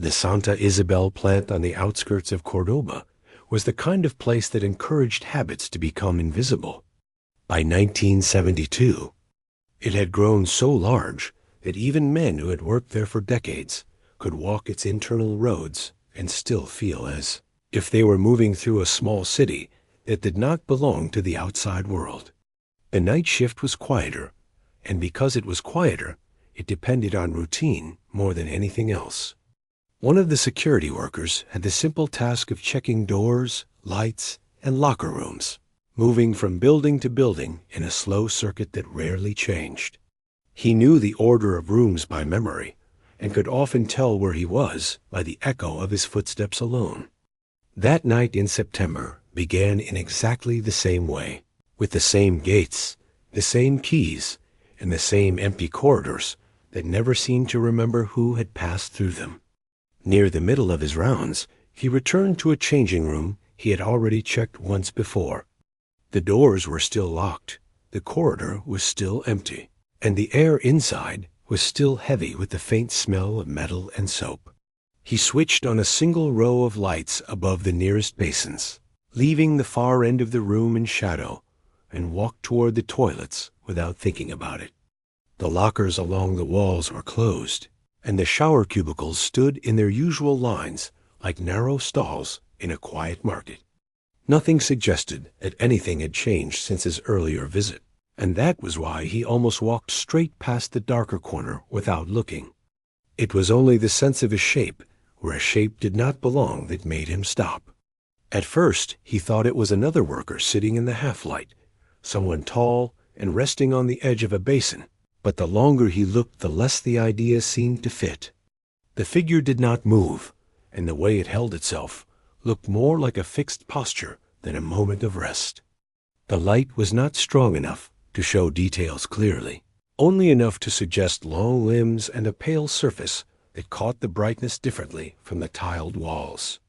The Santa Isabel plant on the outskirts of Cordoba was the kind of place that encouraged habits to become invisible. By 1972, it had grown so large that even men who had worked there for decades could walk its internal roads and still feel as if they were moving through a small city that did not belong to the outside world. The night shift was quieter, and because it was quieter, it depended on routine more than anything else. One of the security workers had the simple task of checking doors, lights, and locker rooms, moving from building to building in a slow circuit that rarely changed. He knew the order of rooms by memory, and could often tell where he was by the echo of his footsteps alone. That night in September began in exactly the same way, with the same gates, the same keys, and the same empty corridors that never seemed to remember who had passed through them. Near the middle of his rounds, he returned to a changing room he had already checked once before. The doors were still locked, the corridor was still empty, and the air inside was still heavy with the faint smell of metal and soap. He switched on a single row of lights above the nearest basins, leaving the far end of the room in shadow, and walked toward the toilets without thinking about it. The lockers along the walls were closed, and the shower cubicles stood in their usual lines like narrow stalls in a quiet market. Nothing suggested that anything had changed since his earlier visit, and that was why he almost walked straight past the darker corner without looking. It was only the sense of a shape where a shape did not belong that made him stop. At first, he thought it was another worker sitting in the half-light, someone tall and resting on the edge of a basin, but the longer he looked, the less the idea seemed to fit. The figure did not move, and the way it held itself looked more like a fixed posture than a moment of rest. The light was not strong enough to show details clearly, only enough to suggest long limbs and a pale surface that caught the brightness differently from the tiled walls.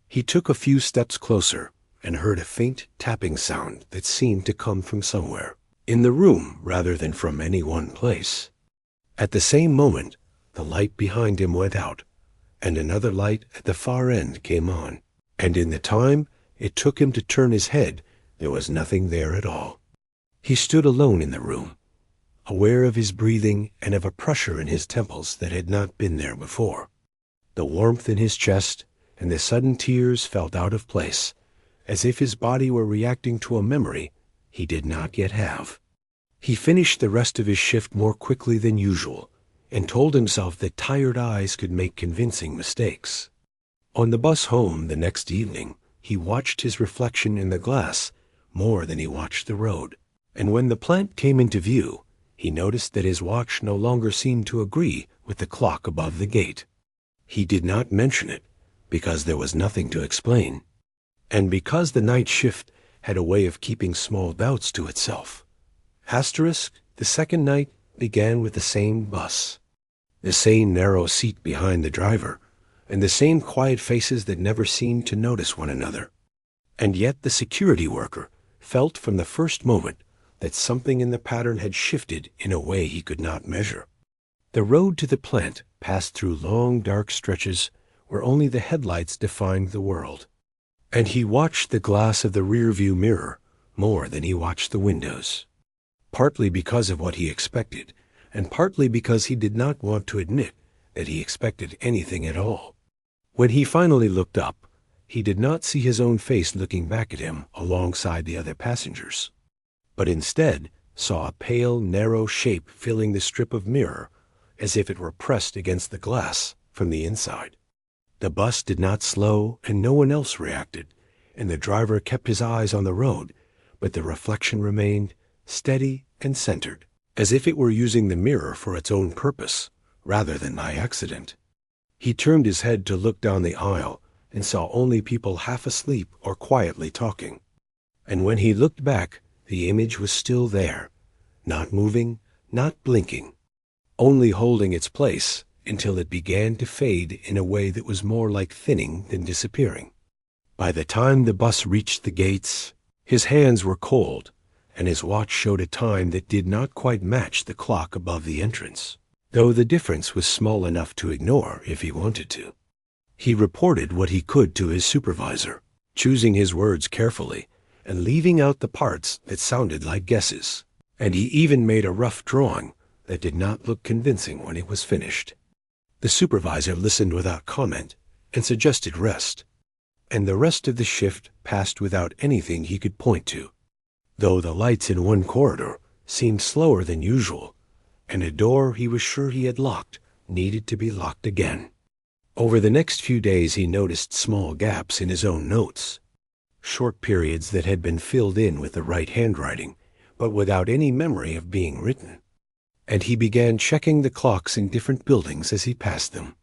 He took a few steps closer and heard a faint tapping sound that seemed to come from somewhere in the room rather than from any one place. At the same moment, the light behind him went out, and another light at the far end came on, and in the time it took him to turn his head, there was nothing there at all. He stood alone in the room, aware of his breathing and of a pressure in his temples that had not been there before. The warmth in his chest and the sudden tears felt out of place, as if his body were reacting to a memory he did not yet have. He finished the rest of his shift more quickly than usual, and told himself that tired eyes could make convincing mistakes. On the bus home the next evening, he watched his reflection in the glass more than he watched the road, and when the plant came into view, he noticed that his watch no longer seemed to agree with the clock above the gate. He did not mention it, because there was nothing to explain, and because the night shift had a way of keeping small doubts to itself. The second night began with the same bus, the same narrow seat behind the driver, and the same quiet faces that never seemed to notice one another. And yet the security worker felt from the first moment that something in the pattern had shifted in a way he could not measure. The road to the plant passed through long dark stretches where only the headlights defined the world, and he watched the glass of the rearview mirror more than he watched the windows, partly because of what he expected, and partly because he did not want to admit that he expected anything at all. When he finally looked up, he did not see his own face looking back at him alongside the other passengers, but instead saw a pale, narrow shape filling the strip of mirror as if it were pressed against the glass from the inside. The bus did not slow, and no one else reacted, and the driver kept his eyes on the road, but the reflection remained steady and centered, as if it were using the mirror for its own purpose, rather than by accident. He turned his head to look down the aisle and saw only people half asleep or quietly talking. And when he looked back, the image was still there, not moving, not blinking, only holding its place until it began to fade in a way that was more like thinning than disappearing. By the time the bus reached the gates, his hands were cold, and his watch showed a time that did not quite match the clock above the entrance, though the difference was small enough to ignore if he wanted to. He reported what he could to his supervisor, choosing his words carefully and leaving out the parts that sounded like guesses. And he even made a rough drawing that did not look convincing when it was finished. The supervisor listened without comment and suggested rest, and the rest of the shift passed without anything he could point to, though the lights in one corridor seemed slower than usual, and a door he was sure he had locked needed to be locked again. Over the next few days he noticed small gaps in his own notes, short periods that had been filled in with the right handwriting, but without any memory of being written. And he began checking the clocks in different buildings as he passed them,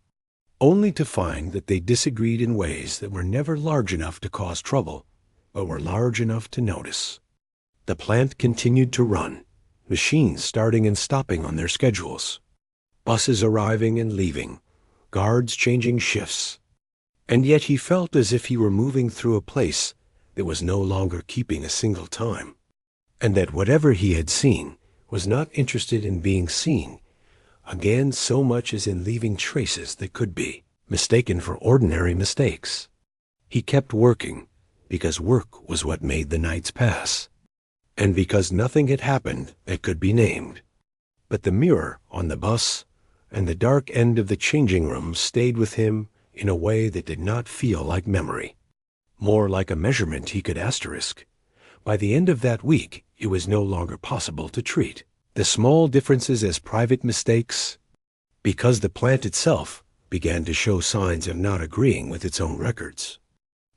only to find that they disagreed in ways that were never large enough to cause trouble, but were large enough to notice. The plant continued to run, machines starting and stopping on their schedules, buses arriving and leaving, guards changing shifts. And yet he felt as if he were moving through a place that was no longer keeping a single time, and that whatever he had seen was not interested in being seen again so much as in leaving traces that could be mistaken for ordinary mistakes. He kept working because work was what made the nights pass, and because nothing had happened that could be named. But the mirror on the bus and the dark end of the changing room stayed with him in a way that did not feel like memory, more like a measurement he could asterisk. By the end of that week, it was no longer possible to treat the small differences as private mistakes, because the plant itself began to show signs of not agreeing with its own records.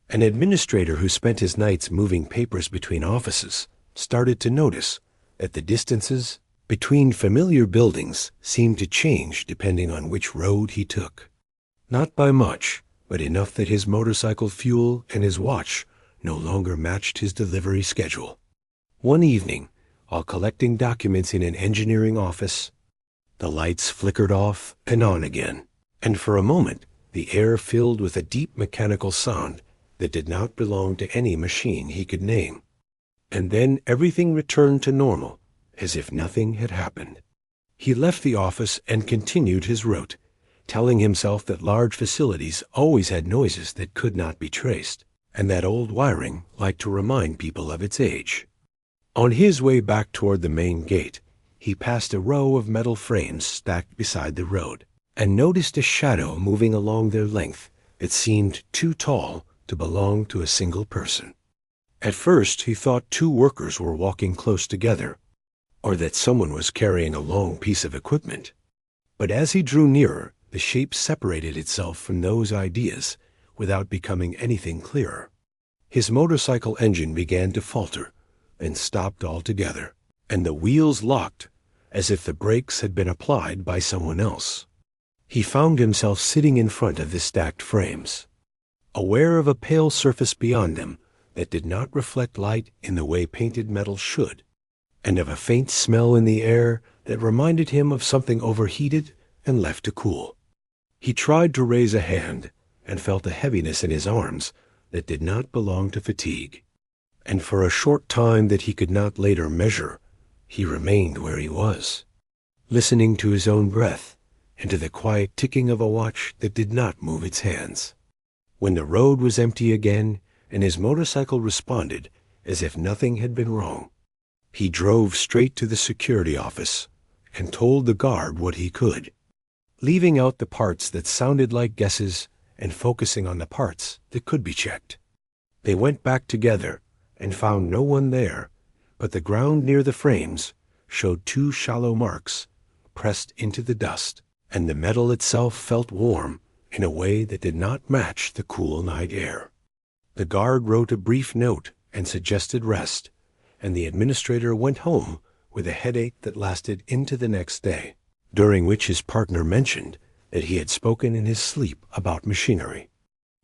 An administrator who spent his nights moving papers between offices started to notice that the distances between familiar buildings seemed to change depending on which road he took. Not by much, but enough that his motorcycle fuel and his watch no longer matched his delivery schedule. One evening, while collecting documents in an engineering office, the lights flickered off and on again, and for a moment the air filled with a deep mechanical sound that did not belong to any machine he could name. And then everything returned to normal, as if nothing had happened. He left the office and continued his route, telling himself that large facilities always had noises that could not be traced, and that old wiring liked to remind people of its age. On his way back toward the main gate, he passed a row of metal frames stacked beside the road, and noticed a shadow moving along their length that seemed too tall to belong to a single person. At first he thought two workers were walking close together, or that someone was carrying a long piece of equipment. But as he drew nearer, the shape separated itself from those ideas without becoming anything clearer. His motorcycle engine began to falter and stopped altogether, and the wheels locked as if the brakes had been applied by someone else. He found himself sitting in front of the stacked frames, aware of a pale surface beyond them that did not reflect light in the way painted metal should, and of a faint smell in the air that reminded him of something overheated and left to cool. He tried to raise a hand and felt a heaviness in his arms that did not belong to fatigue. And for a short time that he could not later measure, he remained where he was, listening to his own breath and to the quiet ticking of a watch that did not move its hands. When the road was empty again and his motorcycle responded as if nothing had been wrong, he drove straight to the security office and told the guard what he could, leaving out the parts that sounded like guesses and focusing on the parts that could be checked. They went back together and found no one there, but the ground near the frames showed two shallow marks pressed into the dust, and the metal itself felt warm in a way that did not match the cool night air. The guard wrote a brief note and suggested rest, and the administrator went home with a headache that lasted into the next day, during which his partner mentioned that he had spoken in his sleep about machinery.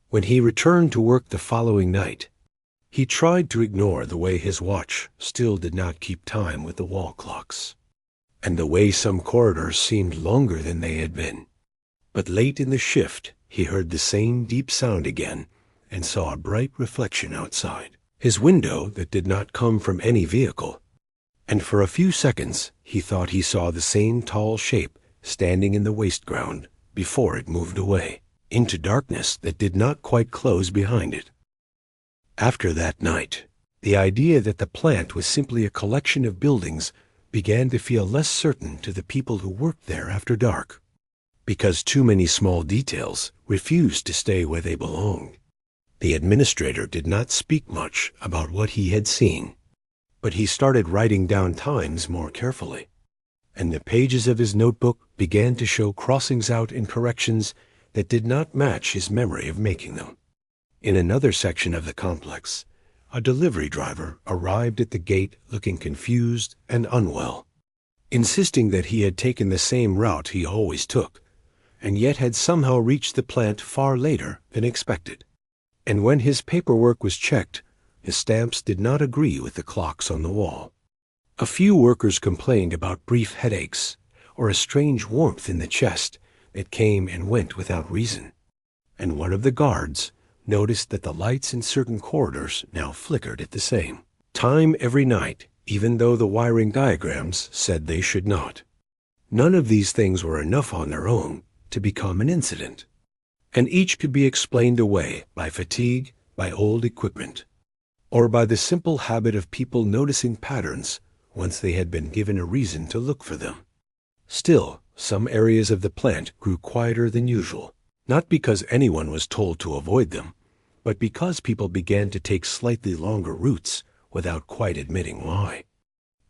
When he returned to work the following night, he tried to ignore the way his watch still did not keep time with the wall clocks, and the way some corridors seemed longer than they had been. But late in the shift, he heard the same deep sound again and saw a bright reflection outside his window that did not come from any vehicle, and for a few seconds he thought he saw the same tall shape standing in the waste ground before it moved away. into darkness that did not quite close behind it. After that night, the idea that the plant was simply a collection of buildings began to feel less certain to the people who worked there after dark, because too many small details refused to stay where they belonged. The administrator did not speak much about what he had seen, but he started writing down times more carefully, and the pages of his notebook began to show crossings out and corrections that did not match his memory of making them. In another section of the complex, a delivery driver arrived at the gate looking confused and unwell, insisting that he had taken the same route he always took, and yet had somehow reached the plant far later than expected. And when his paperwork was checked, his stamps did not agree with the clocks on the wall. A few workers complained about brief headaches or a strange warmth in the chest that came and went without reason, and one of the guards noticed that the lights in certain corridors now flickered at the same time every night, even though the wiring diagrams said they should not. None of these things were enough on their own to become an incident, and each could be explained away by fatigue, by old equipment, or by the simple habit of people noticing patterns once they had been given a reason to look for them. Still, some areas of the plant grew quieter than usual, not because anyone was told to avoid them, but because people began to take slightly longer routes without quite admitting why.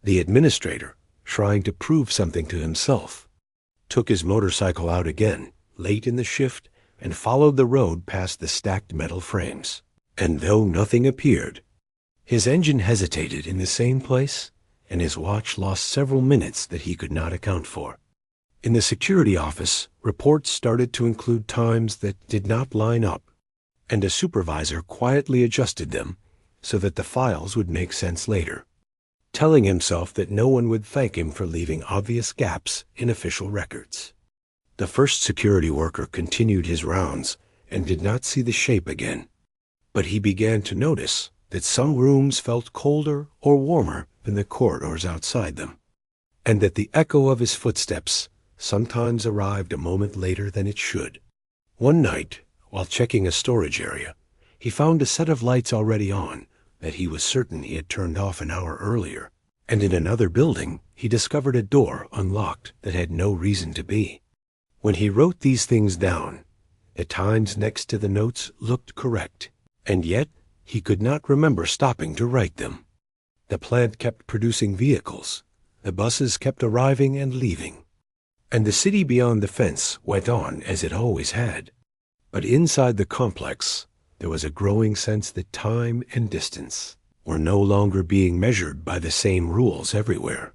The administrator, trying to prove something to himself, took his motorcycle out again, late in the shift, and followed the road past the stacked metal frames. And though nothing appeared, his engine hesitated in the same place, and his watch lost several minutes that he could not account for. In the security office, reports started to include times that did not line up, and a supervisor quietly adjusted them so that the files would make sense later, telling himself that no one would thank him for leaving obvious gaps in official records. The first security worker continued his rounds and did not see the shape again, but he began to notice that some rooms felt colder or warmer than the corridors outside them, and that the echo of his footsteps sometimes arrived a moment later than it should. One night, while checking a storage area, he found a set of lights already on that he was certain he had turned off an hour earlier, and in another building he discovered a door unlocked that had no reason to be. When he wrote these things down, the times next to the notes looked correct, and yet he could not remember stopping to write them. The plant kept producing vehicles, the buses kept arriving and leaving, and the city beyond the fence went on as it always had. But inside the complex, there was a growing sense that time and distance were no longer being measured by the same rules everywhere.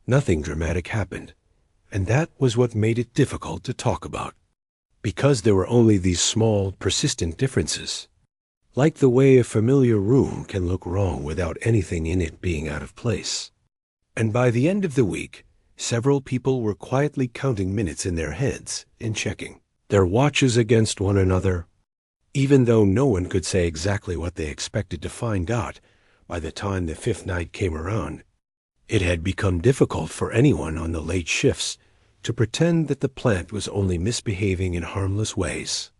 Nothing dramatic happened, and that was what made it difficult to talk about, because there were only these small, persistent differences, like the way a familiar room can look wrong without anything in it being out of place. And by the end of the week, several people were quietly counting minutes in their heads and checking their watches against one another, even though no one could say exactly what they expected to find out by the time the fifth night came around. It had become difficult for anyone on the late shifts to pretend that the plant was only misbehaving in harmless ways,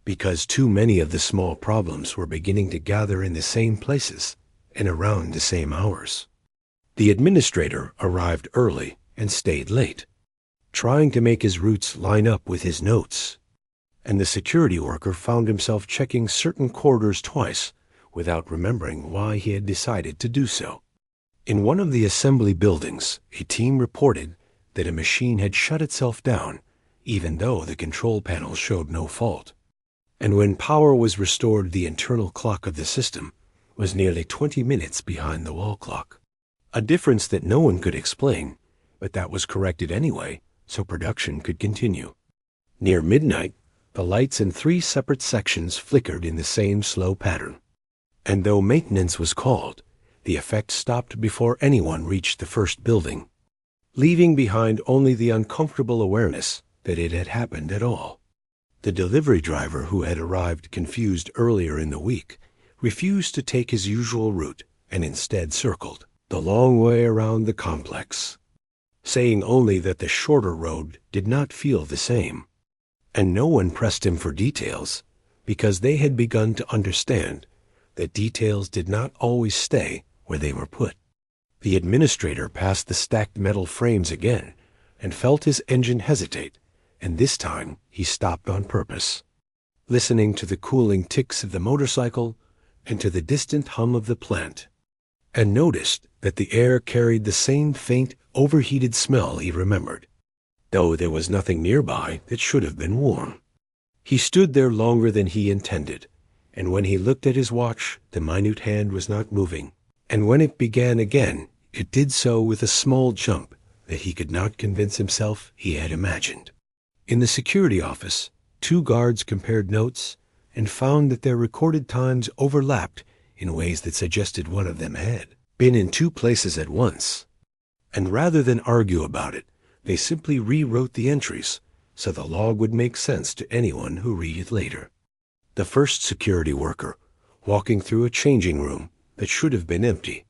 because too many of the small problems were beginning to gather in the same places and around the same hours. The administrator arrived early and stayed late, trying to make his routes line up with his notes, and the security worker found himself checking certain corridors twice without remembering why he had decided to do so. In one of the assembly buildings, a team reported that a machine had shut itself down, even though the control panel showed no fault. And when power was restored, the internal clock of the system was nearly 20 minutes behind the wall clock, a difference that no one could explain, but that was corrected anyway, so production could continue. Near midnight, the lights in 3 separate sections flickered in the same slow pattern, and though maintenance was called, the effect stopped before anyone reached the first building, leaving behind only the uncomfortable awareness that it had happened at all. The delivery driver, who had arrived confused earlier in the week, refused to take his usual route and instead circled the long way around the complex, saying only that the shorter road did not feel the same. And no one pressed him for details, because they had begun to understand that details did not always stay where they were put. The administrator passed the stacked metal frames again and felt his engine hesitate, and this time he stopped on purpose, listening to the cooling ticks of the motorcycle and to the distant hum of the plant, and noticed that the air carried the same faint, overheated smell he remembered, though there was nothing nearby that should have been warm. He stood there longer than he intended, and when he looked at his watch, the minute hand was not moving, and when it began again, it did so with a small jump that he could not convince himself he had imagined. In the security office, 2 guards compared notes and found that their recorded times overlapped in ways that suggested one of them had been in 2 places at once. And rather than argue about it, they simply rewrote the entries so the log would make sense to anyone who read it later. The first security worker, walking through a changing room that should have been empty,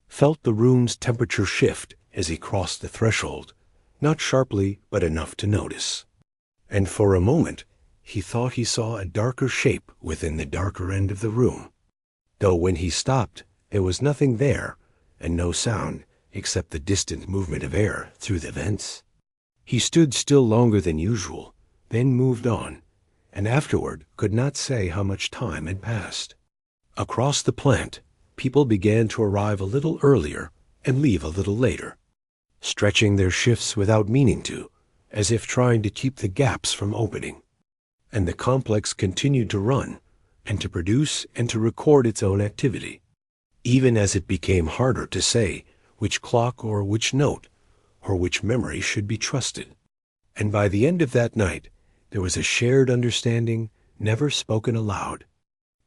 felt the room's temperature shift as he crossed the threshold, not sharply but enough to notice. And for a moment, he thought he saw a darker shape within the darker end of the room, though when he stopped, there was nothing there and no sound except the distant movement of air through the vents. He stood still longer than usual, then moved on, and afterward could not say how much time had passed. Across the plant, people began to arrive a little earlier and leave a little later, stretching their shifts without meaning to, as if trying to keep the gaps from opening. And the complex continued to run and to produce and to record its own activity, even as it became harder to say which clock or which note or which memory should be trusted. And by the end of that night, there was a shared understanding, never spoken aloud,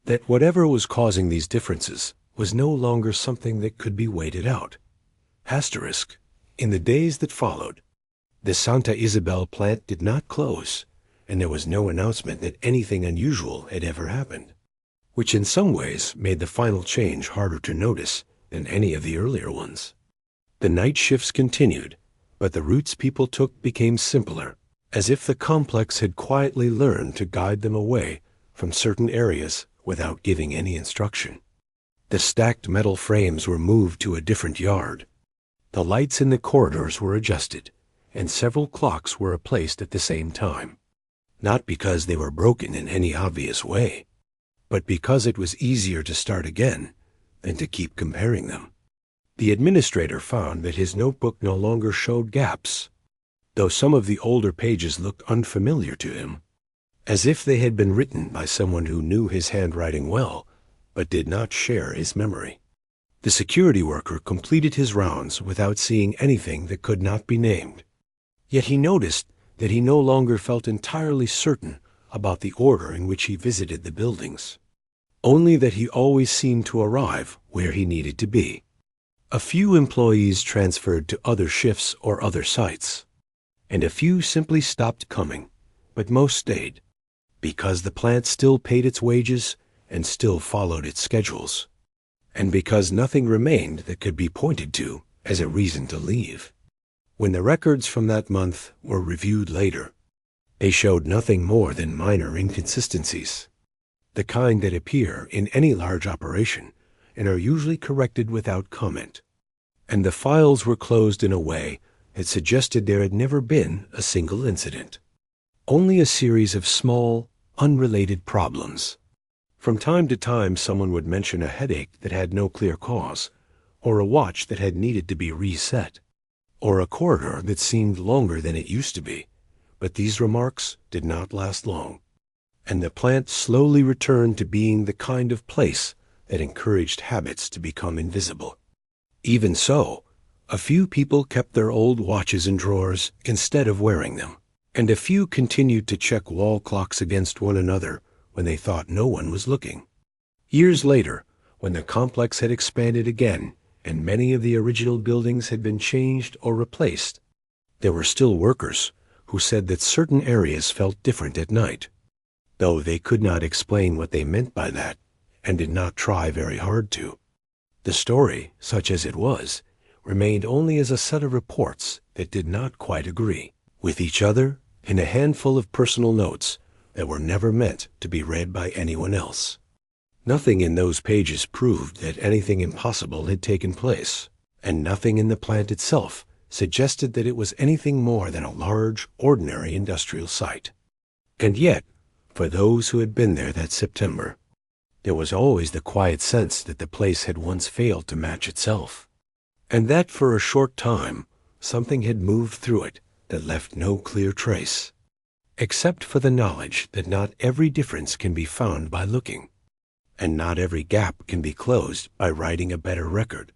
that whatever was causing these differences was no longer something that could be waited out. Asterisk. In the days that followed, the Santa Isabel plant did not close, and there was no announcement that anything unusual had ever happened, which in some ways made the final change harder to notice than any of the earlier ones. The night shifts continued, but the routes people took became simpler, as if the complex had quietly learned to guide them away from certain areas without giving any instruction. The stacked metal frames were moved to a different yard. The lights in the corridors were adjusted, and several clocks were replaced at the same time, not because they were broken in any obvious way, but because it was easier to start again than to keep comparing them. The administrator found that his notebook no longer showed gaps, though some of the older pages looked unfamiliar to him, as if they had been written by someone who knew his handwriting well, but did not share his memory. The security worker completed his rounds without seeing anything that could not be named. Yet he noticed that he no longer felt entirely certain about the order in which he visited the buildings, only that he always seemed to arrive where he needed to be. A few employees transferred to other shifts or other sites, and a few simply stopped coming, but most stayed, because the plant still paid its wages and still followed its schedules, and because nothing remained that could be pointed to as a reason to leave. When the records from that month were reviewed later, they showed nothing more than minor inconsistencies, the kind that appear in any large operation and are usually corrected without comment. And the files were closed in a way that suggested there had never been a single incident, only a series of small, unrelated problems. From time to time, someone would mention a headache that had no clear cause, or a watch that had needed to be reset, or a corridor that seemed longer than it used to be, but these remarks did not last long, and the plant slowly returned to being the kind of place that encouraged habits to become invisible. Even so, a few people kept their old watches in drawers instead of wearing them, and a few continued to check wall clocks against one another when they thought no one was looking. Years later, when the complex had expanded again and many of the original buildings had been changed or replaced, there were still workers who said that certain areas felt different at night, though they could not explain what they meant by that and did not try very hard to. The story, such as it was, remained only as a set of reports that did not quite agree with each other and a handful of personal notes that were never meant to be read by anyone else. Nothing in those pages proved that anything impossible had taken place, and nothing in the plant itself suggested that it was anything more than a large, ordinary industrial site. And yet, for those who had been there that September, there was always the quiet sense that the place had once failed to match itself, and that for a short time something had moved through it that left no clear trace, except for the knowledge that not every difference can be found by looking, and not every gap can be closed by writing a better record